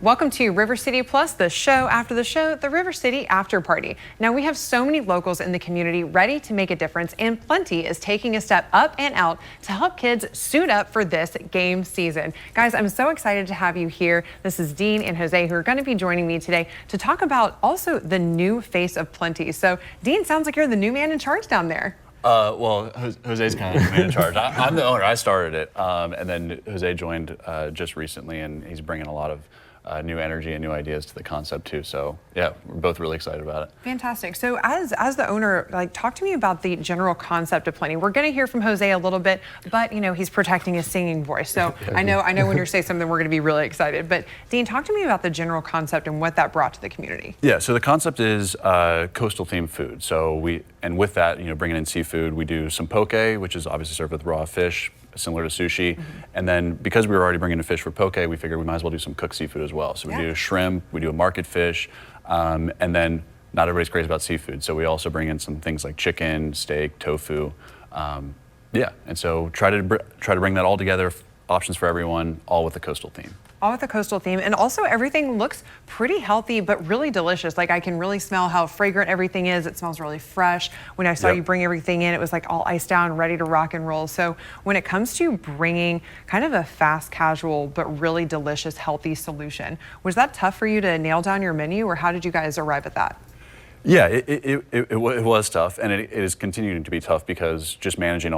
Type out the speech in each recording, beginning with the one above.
Welcome to River City Plus, the show after the show, the River City After Party. Now we have so many locals in the community ready to make a difference, and Plenti is taking a step up and out to help kids suit up for this game season. Guys, I'm so excited to have you here. This is Dean and Jose who are going to be joining me today to talk about also the new face of Plenti. So Dean, sounds like you're the new man in charge down there. Well, Jose's kind of the man in charge. I'm the owner. I started it, and then Jose joined just recently, and he's bringing a lot of new energy and new ideas to the concept too. So yeah, we're both really excited about it. Fantastic. So as the owner, talk to me about the general concept of Plenti. We're going to hear from Jose a little bit, but you know he's protecting his singing voice. So I know when you say something, we're going to be really excited. But Dean, talk to me about the general concept and what that brought to the community. Yeah. So the concept is coastal themed food. So with that, bringing in seafood, we do some poke, which is obviously served with raw fish, similar to sushi. And then because we were already bringing in fish for poke, we figured we might as well do some cooked seafood as well. So we do shrimp, we do a market fish, and then not everybody's crazy about seafood. So we also bring in some things like chicken, steak, tofu. And so try to bring that all together, options for everyone, all with the coastal theme. All with a coastal theme, and also everything looks pretty healthy but really delicious. I can really smell how fragrant everything is. It smells really fresh. When I saw you bring everything in, it was all iced down, ready to rock and roll. So when it comes to bringing kind of a fast casual but really delicious healthy solution, was that tough for you to nail down your menu, or how did you guys arrive at that? Yeah, it was tough, and it is continuing to be tough because just managing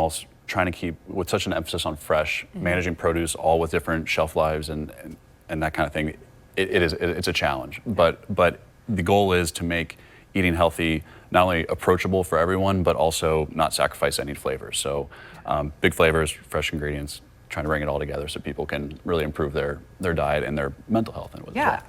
trying to keep with such an emphasis on fresh, managing produce all with different shelf lives and that kind of thing, it's a challenge. But the goal is to make eating healthy not only approachable for everyone, but also not sacrifice any flavors. So big flavors, fresh ingredients, trying to bring it all together so people can really improve their diet and their mental health.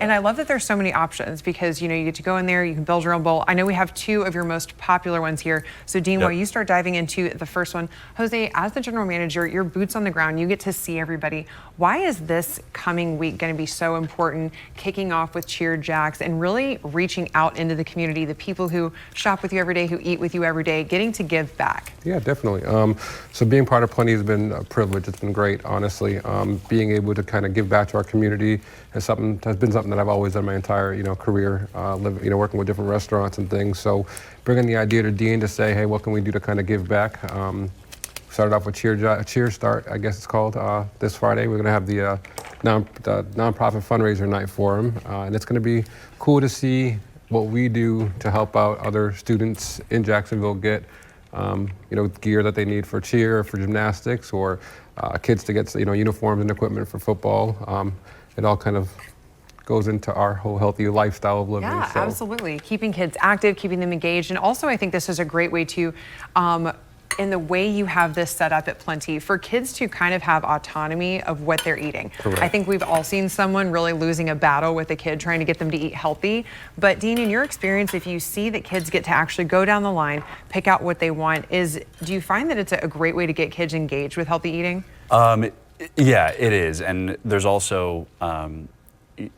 And I love that there's so many options because you get to go in there, you can build your own bowl. I know we have two of your most popular ones here. So Dean, while you start diving into the first one, Jose, as the general manager, your boots on the ground, you get to see everybody. Why is this coming week going to be so important, kicking off with Cheer Jacks and really reaching out into the community, the people who shop with you every day, who eat with you every day, getting to give back? Yeah, definitely. So being part of Plenti has been a privilege. It's been great, honestly. Being able to kind of give back to our community has been something that I've always done my entire career, working with different restaurants and things. So bringing the idea to Dean to say, hey, what can we do to kind of give back? Started off with Cheer Start, I guess it's called, this Friday. We're going to have the nonprofit fundraiser night for him, and it's going to be cool to see what we do to help out other students in Jacksonville get gear that they need for cheer, for gymnastics, or kids to get uniforms and equipment for football. It all kind of goes into our whole healthy lifestyle of living. Yeah, absolutely. Keeping kids active, keeping them engaged, and also I think this is a great way to in the way you have this set up at Plenti, for kids to kind of have autonomy of what they're eating. Correct. I think we've all seen someone really losing a battle with a kid trying to get them to eat healthy. But Dean, in your experience, if you see that kids get to actually go down the line, pick out what they want, do you find that it's a great way to get kids engaged with healthy eating? Yeah, it is. And there's also,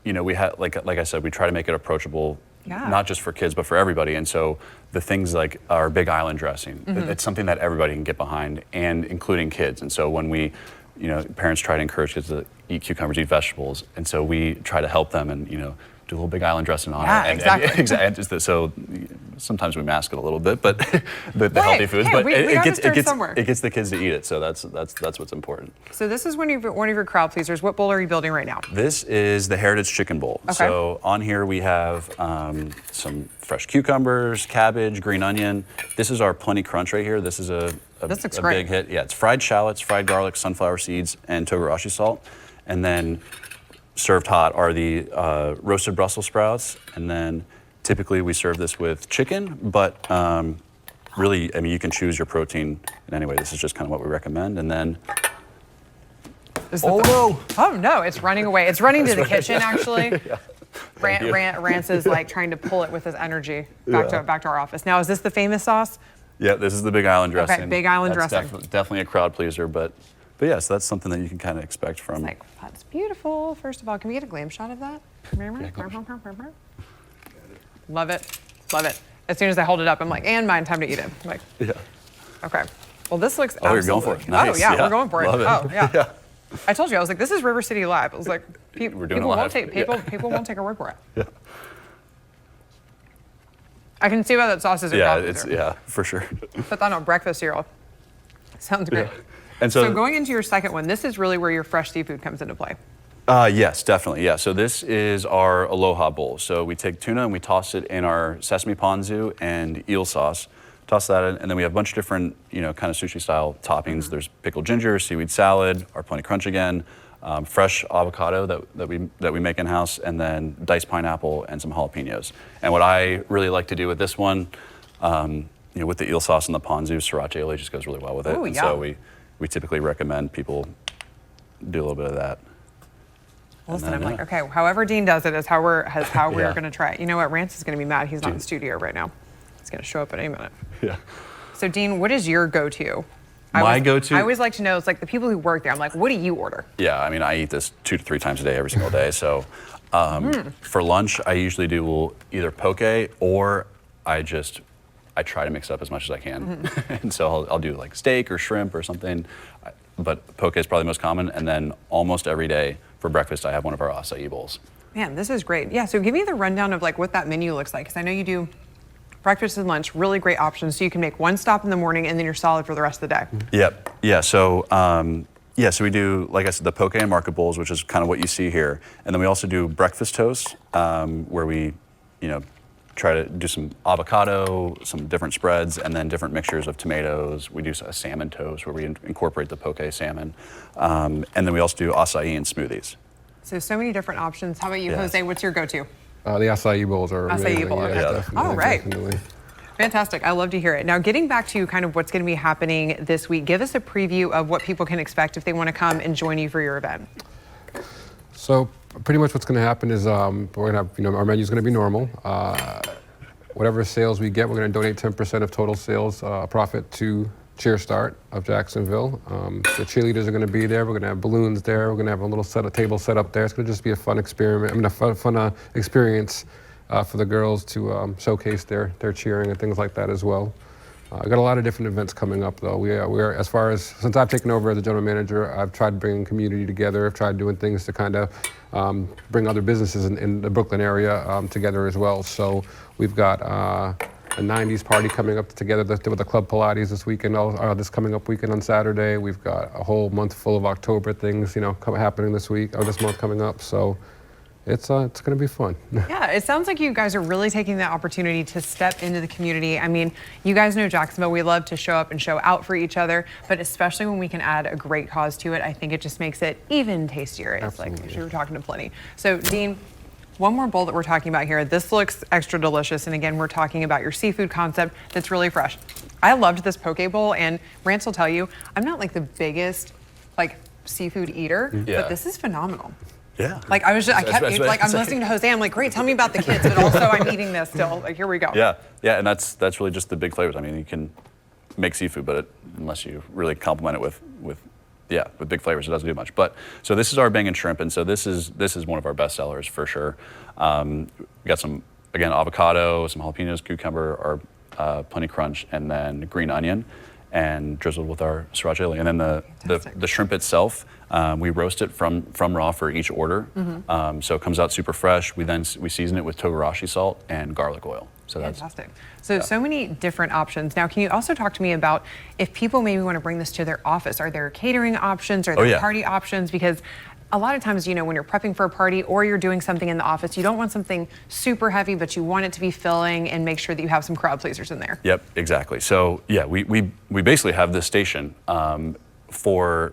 we have, like I said, we try to make it approachable. Not just for kids, but for everybody. And so the things like our Big Island dressing, it's something that everybody can get behind, and including kids. And so when we, parents try to encourage kids to eat cucumbers, eat vegetables, and so we try to help them and, do a little Big Island dressing on it. Exactly. So sometimes we mask it a little bit, but the healthy foods, but it gets the kids to eat it. So that's what's important. So this is one of your crowd pleasers. What bowl are you building right now? This is the Heritage Chicken Bowl. Okay. So on here we have some fresh cucumbers, cabbage, green onion. This is our Plenti Crunch right here. This is a big hit. Yeah, it's fried shallots, fried garlic, sunflower seeds, and togarashi salt, and then served hot are the roasted Brussels sprouts, and then typically we serve this with chicken, but really, you can choose your protein in any way. This is just kind of what we recommend, and then oh no, it's running away. It's running to the kitchen, actually. Rance is trying to pull it with his energy back to our office. Now, is this the famous sauce? Yeah, this is the Big Island dressing. Okay, Big Island dressing. Definitely a crowd pleaser, but yes, that's something that you can kind of expect from. It's that's beautiful. First of all, can we get a glam shot of that? Love it, love it. As soon as I hold it up, I'm like, and mine, time to eat it. Okay. Well, this looks. Oh, you're going for it. Nice. Oh yeah, we're going for it. Love it. Oh yeah. I told you, I was like, this is River City Live. I was like, We're doing people it won't live. take people won't take our word for it. Yeah. I can see why that sauce is Yeah, popular. for sure. Put that on breakfast cereal. Sounds great. Yeah. And So going into your second one, this is really where your fresh seafood comes into play. Yes, definitely. Yeah. So this is our Aloha bowl. So we take tuna and we toss it in our sesame ponzu and eel sauce. Toss that in, and then we have a bunch of different, kind of sushi style toppings. There's pickled ginger, seaweed salad, our Plenti crunch again, fresh avocado that we make in house, and then diced pineapple and some jalapenos. And what I really like to do with this one, with the eel sauce and the ponzu, sriracha aioli just goes really well with it. Ooh, and yeah. so we typically recommend people do a little bit of that. Listen, then, I'm like, okay, however Dean does it is how we're Yeah. going to try it. You know what? Rance is going to be mad. He's not in the studio right now. He's going to show up at any minute. Yeah. So Dean, what is your go-to? My go-to? I always like to know. It's like the people who work there. I'm like, what do you order? Yeah, I mean, I eat this 2 to 3 times a day every single day. So for lunch, I usually do either poke or I try to mix it up as much as I can. And so I'll do like steak or shrimp or something. But poke is probably the most common. And then almost every day for breakfast, I have one of our acai bowls. Man, this is great. Yeah, so give me the rundown of like what that menu looks like, because I know you do breakfast and lunch, really great options. So you can make one stop in the morning and then you're solid for the rest of the day. Yep. Yeah. So so we do, like I said, the poke and market bowls, which is kind of what you see here, and then we also do breakfast toast, where we, try to do some avocado, some different spreads, and then different mixtures of tomatoes. We do a salmon toast where we incorporate the poke salmon, and then we also do acai and smoothies. So many different options. How about you, Yes. Jose? What's your go-to? The acai bowls are Acai amazing. bowl, okay. Yeah, Yeah. definitely, All right. definitely. Fantastic. I love to hear it. Now, getting back to kind of what's going to be happening this week, give us a preview of what people can expect if they want to come and join you for your event. So pretty much what's going to happen is we're going to have, our menu's going to be normal. Whatever sales we get, we're going to donate 10% of total sales profit to Cheer Start of Jacksonville. The cheerleaders are going to be there. We're going to have balloons there. We're going to have a little table set up there. It's going to just be a fun experiment. A fun experience for the girls to showcase their cheering and things like that as well. I've got a lot of different events coming up, though. We're as far as since I've taken over as the general manager, I've tried bringing community together. I've tried doing things to kind of bring other businesses in the Brooklyn area together as well. So we've got a 90s party coming up together with the Club Pilates this weekend. This coming up weekend on Saturday. We've got a whole month full of October things, happening this month coming up. So it's going to be fun. Yeah, it sounds like you guys are really taking the opportunity to step into the community. I mean, you guys know Jacksonville, we love to show up and show out for each other, but especially when we can add a great cause to it, I think it just makes it even tastier. It's Absolutely. like, we were talking to Plenti. So Dean, one more bowl that we're talking about here. This looks extra delicious. And again, we're talking about your seafood concept that's really fresh. I loved this poke bowl, and Rance will tell you, I'm not like the biggest seafood eater, Yeah. but this is phenomenal. Yeah. Like I'm listening to Jose. I'm like, great, tell me about the kids, but also I'm eating this still. Like, here we go. Yeah, and that's really just the big flavors. I mean, you can make seafood, but unless you really complement it with big flavors, it doesn't do much. But so this is our bangin' shrimp, and so this is one of our best sellers for sure. We got some avocado, some jalapenos, cucumber, our Plenti crunch, and then green onion, and drizzled with our sriracha aioli. And then the shrimp itself, we roast it from raw for each order, so it comes out super fresh. We season it with togarashi salt and garlic oil. So that's Fantastic. So many different options. Now, can you also talk to me about if people maybe want to bring this to their office? Are there catering options? Are there party options? Because a lot of times, when you're prepping for a party or you're doing something in the office, you don't want something super heavy, but you want it to be filling and make sure that you have some crowd pleasers in there. Yep, exactly. So yeah, we basically have this station for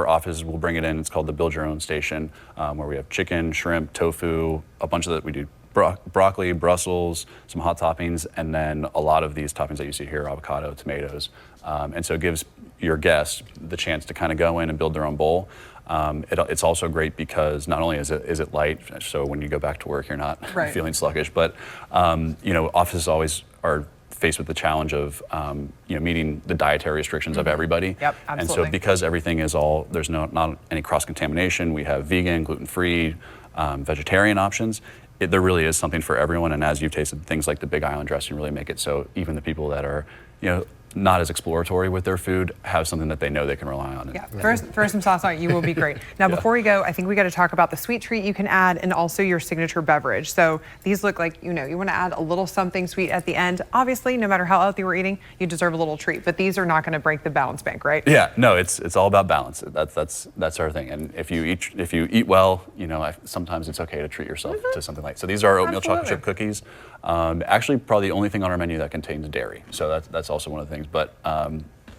offices. We'll bring it in. It's called the Build Your Own Station, where we have chicken, shrimp, tofu, a bunch of that. We do broccoli, Brussels, some hot toppings, and then a lot of these toppings that you see here, avocado, tomatoes. And so it gives your guests the chance to kind of go in and build their own bowl. It's also great because not only is it light, so when you go back to work, you're not feeling sluggish, but offices always are faced with the challenge of meeting the dietary restrictions of everybody. Yep, and absolutely. so because everything is there's not any cross-contamination, we have vegan, gluten-free, vegetarian options. There really is something for everyone, and as you've tasted, things like the Big Island dressing really make it so even the people that are not as exploratory with their food have something that they know they can rely on. Yeah, throw some sauce on it, you will be great. Now, before we go, I think we got to talk about the sweet treat you can add and also your signature beverage. So these look like, you want to add a little something sweet at the end. Obviously, no matter how healthy we're eating, you deserve a little treat, but these are not going to break the balance bank, right? Yeah, no, it's all about balance. That's our thing. And if you eat well, sometimes it's okay to treat yourself to something like. So these are oatmeal chocolate chip cookies. Actually, probably the only thing on our menu that contains dairy. So that's also one of the things. But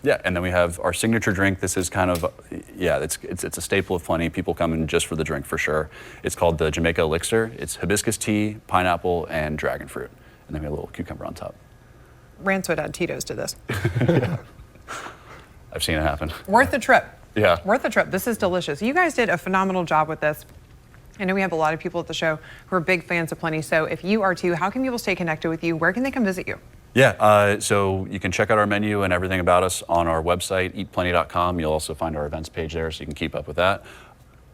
yeah, and then we have our signature drink. This is kind of, it's a staple of Plenti. People come in just for the drink for sure. It's called the Jamaica Elixir. It's hibiscus tea, pineapple, and dragon fruit. And then we have a little cucumber on top. Rance would add Tito's to this. I've seen it happen. Worth the trip. Yeah. Worth the trip. This is delicious. You guys did a phenomenal job with this. I know we have a lot of people at the show who are big fans of Plenti. So if you are too, how can people stay connected with you? Where can they come visit you? Yeah, so you can check out our menu and everything about us on our website, eatplenti.com. You'll also find our events page there, so you can keep up with that.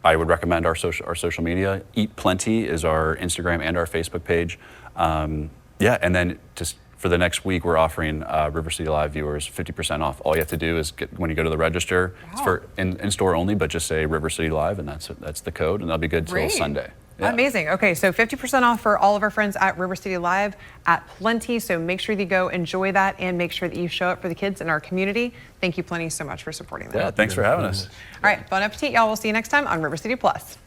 I would recommend our social media. Eat Plenti is our Instagram and our Facebook page. Yeah, and then just for the next week, we're offering River City Live viewers 50% off. All you have to do is when you go to the register, it's for in-store only, but just say River City Live, and that's the code, and that'll be good till Sunday. Yeah. Amazing. Okay, so 50% off for all of our friends at River City Live at Plenti. So make sure that you go enjoy that and make sure that you show up for the kids in our community. Thank you, Plenti, so much for supporting that. Yeah, thanks for having us. All right, bon appetit, y'all. We'll see you next time on River City Plus.